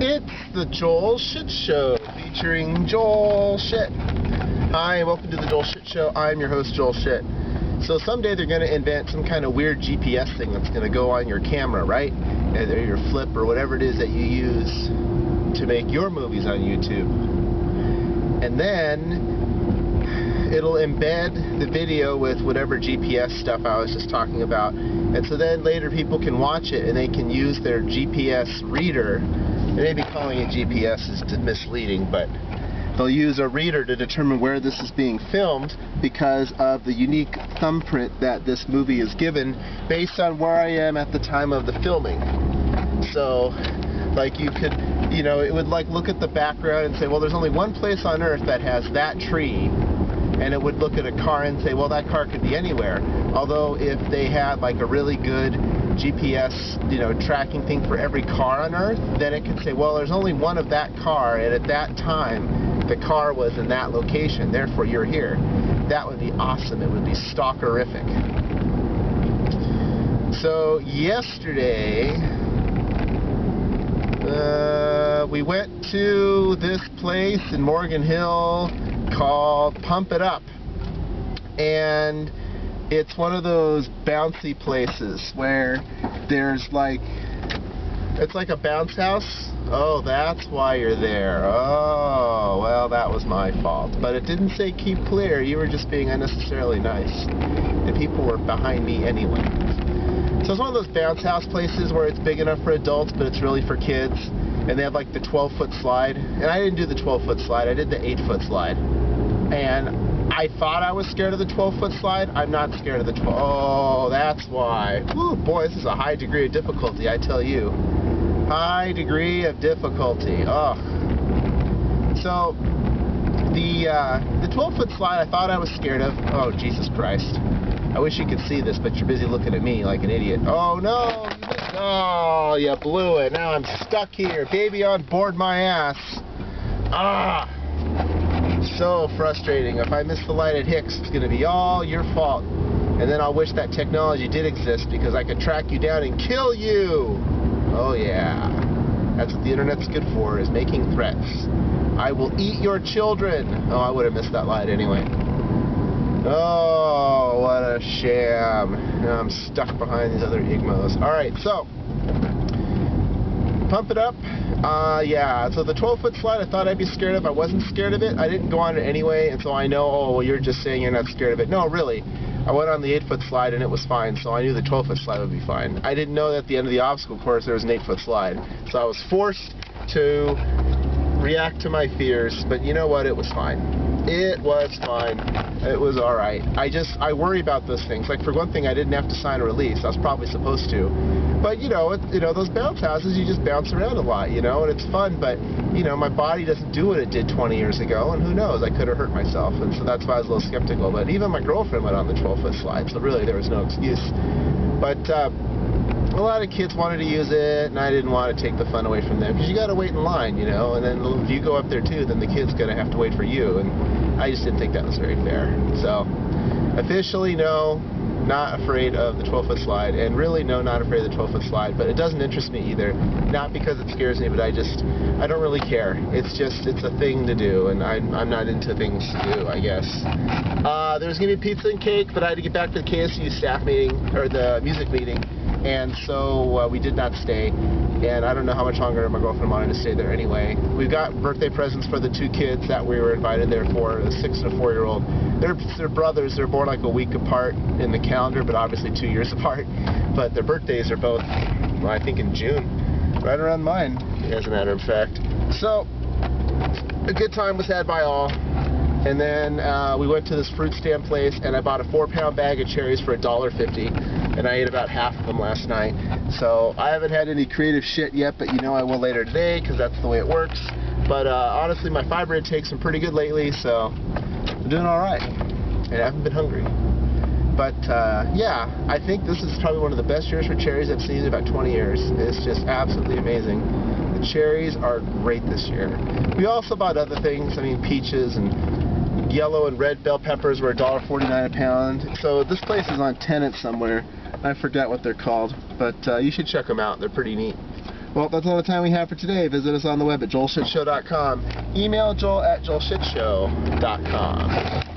It's the Joel Shit Show, featuring Joel Shit. Hi, welcome to the Joel Shit Show. I'm your host, Joel Shit. So someday they're going to invent some kind of weird GPS thing that's going to go on your camera, right? Or your flip or whatever it is that you use to make your movies on YouTube. And then it'll embed the video with whatever GPS stuff I was just talking about. And so then later people can watch it and they can use their GPS reader. Maybe calling it GPS is misleading, but they'll use a reader to determine where this is being filmed because of the unique thumbprint that this movie is given based on where I am at the time of the filming. So, like, you could, you know, it would like look at the background and say, well, there's only one place on Earth that has that tree, and it would look at a car and say, well, that car could be anywhere. Although if they had like a really good GPS, you know, tracking thing for every car on Earth, then it could say, well, there's only one of that car, and at that time the car was in that location, therefore you're here. That would be awesome. It would be stalkerific. So yesterday we went to this place in Morgan Hill called Pump It Up, and it's one of those bouncy places where there's like, it's like a bounce house. Oh, that's why you're there. Oh, well, that was my fault. But it didn't say keep clear. You were just being unnecessarily nice. And people were behind me anyway. So it's one of those bounce house places where it's big enough for adults, but it's really for kids. And they have like the 12-foot slide. And I didn't do the 12-foot slide. I did the 8-foot slide. And I thought I was scared of the 12-foot slide. I'm not scared of the 12. Oh, that's why. Woo, boy, this is a high degree of difficulty, I tell you. High degree of difficulty. Ugh. So the 12-foot slide I thought I was scared of. Oh, Jesus Christ. I wish you could see this, but you're busy looking at me like an idiot. Oh, no. Oh, you blew it. Now I'm stuck here. Baby on board my ass. Ah. So frustrating. If I miss the light at Hicks, it's going to be all your fault. And then I'll wish that technology did exist because I could track you down and kill you. Oh yeah. That's what the internet's good for, is making threats. I will eat your children. Oh, I would have missed that light anyway. Oh, what a sham. Now I'm stuck behind these other igmos. Alright, so Pump It Up. Yeah, so the 12-foot slide I thought I'd be scared of. I wasn't scared of it. I didn't go on it anyway, and so I know, oh, well, you're just saying you're not scared of it. No, really. I went on the 8-foot slide and it was fine, so I knew the 12-foot slide would be fine. I didn't know that at the end of the obstacle course there was an 8-foot slide. So I was forced to react to my fears, but you know what? It was fine. It was fine. It was alright. I worry about those things. Like, for one thing, I didn't have to sign a release. I was probably supposed to. But, you know, those bounce houses, you just bounce around a lot, you know, and it's fun, but, you know, my body doesn't do what it did 20 years ago, and who knows, I could have hurt myself, and so that's why I was a little skeptical. But even my girlfriend went on the 12-foot slide, so really there was no excuse. But a lot of kids wanted to use it, and I didn't want to take the fun away from them, because you got to wait in line, you know, and then if you go up there too, then the kid's going to have to wait for you, and I just didn't think that was very fair. So, officially, no, not afraid of the 12-foot slide, and really, no, not afraid of the 12-foot slide, but it doesn't interest me either, not because it scares me, but I don't really care. It's a thing to do, and I'm not into things to do, I guess. There's going to be pizza and cake, but I had to get back to the KSU staff meeting, or the music meeting, and so we did not stay, and I don't know how much longer my girlfriend wanted to stay there anyway. We've got birthday presents for the two kids that we were invited there for, a 6- and a 4-year-old. They're brothers. They're born like a week apart in the calendar, but obviously 2 years apart. But their birthdays are both, well, I think in June, right around mine, as a matter of fact. So, a good time was had by all. And then we went to this fruit stand place, and I bought a 4-pound bag of cherries for $1.50, and I ate about half of them last night. So I haven't had any creative shit yet, but you know I will later today, because that's the way it works. But honestly, my fiber intake's been pretty good lately, so I'm doing alright, and I haven't been hungry. But yeah, I think this is probably one of the best years for cherries I've seen in about 20 years. It's just absolutely amazing. The cherries are great this year. We also bought other things, I mean peaches and yellow and red bell peppers were $1.49 a pound. So this place is on Tenant somewhere. I forget what they're called, but you should check them out. They're pretty neat. Well, that's all the time we have for today. Visit us on the web at joelshitshow.com. Email joel@joelshitshow.com.